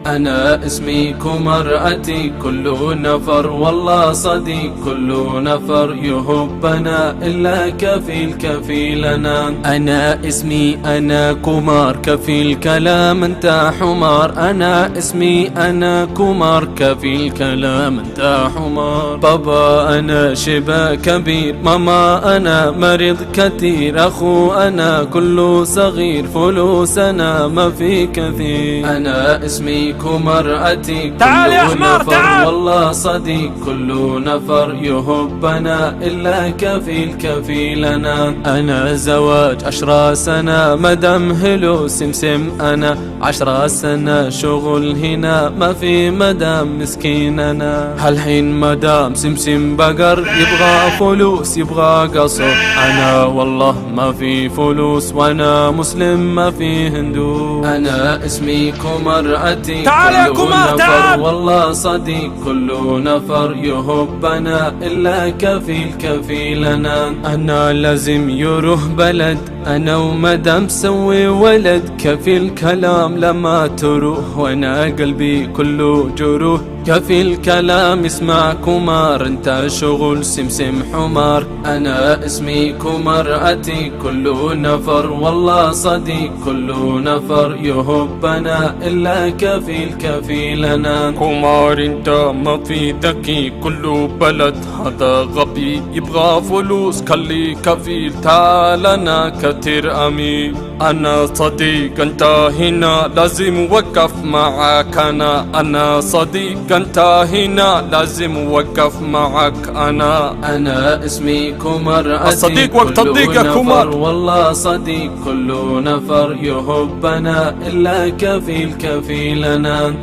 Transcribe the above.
أنا اسمي كمرأتي كل نفر والله صديق كل نفر يهبنا إلا كفيلنا. أنا اسمي أنا كمار كفيل كلام أنت حمار. أنا اسمي أنا كمار كفيل كلام أنت حمار. بابا أنا شبا كبير ماما أنا مريض كثير أخو أنا كله صغير فلوسنا ما في كثير. أنا اسمي كمرأتي تعال يا كل حمار نفر تعال والله صديق كل نفر يهبنا إلا كفيلنا. أنا زواج 10 سنة مدام هلو سمسم أنا 10 سنة شغل هنا ما في مدام مسكيننا. هالحين مدام سمسم بقر يبغى فلوس يبغى قصر. أنا والله ما في فلوس وأنا مسلم ما في هندو. أنا اسمي كمرأتي تعال يا كمار تعال والله صديق كل نفر يهبنا إلا كفيلنا. أنا لازم يروح بلد أنا ومدام سوي ولد كفيل كلام لما تروح وأنا قلبي كله جروح. كفيل كلام اسمع كمار انت شغل سمسم حمار. أنا اسمي كمرأتي كل نفر والله صديق كل نفر يهبنا إلا كفيلنا. كمار انت ما في ذكي كله بلد هذا غبي يبغى فلوس خلي كفيل تعال انا كتير امير. انا صديق انت هنا لازم وقف معك. انا صديق انت هنا لازم وقف معك. أنا اسمي كمرأتي الصديق وقت الضيق يا كمار والله صديق كل نفر يهبنا إلا كفيلنا.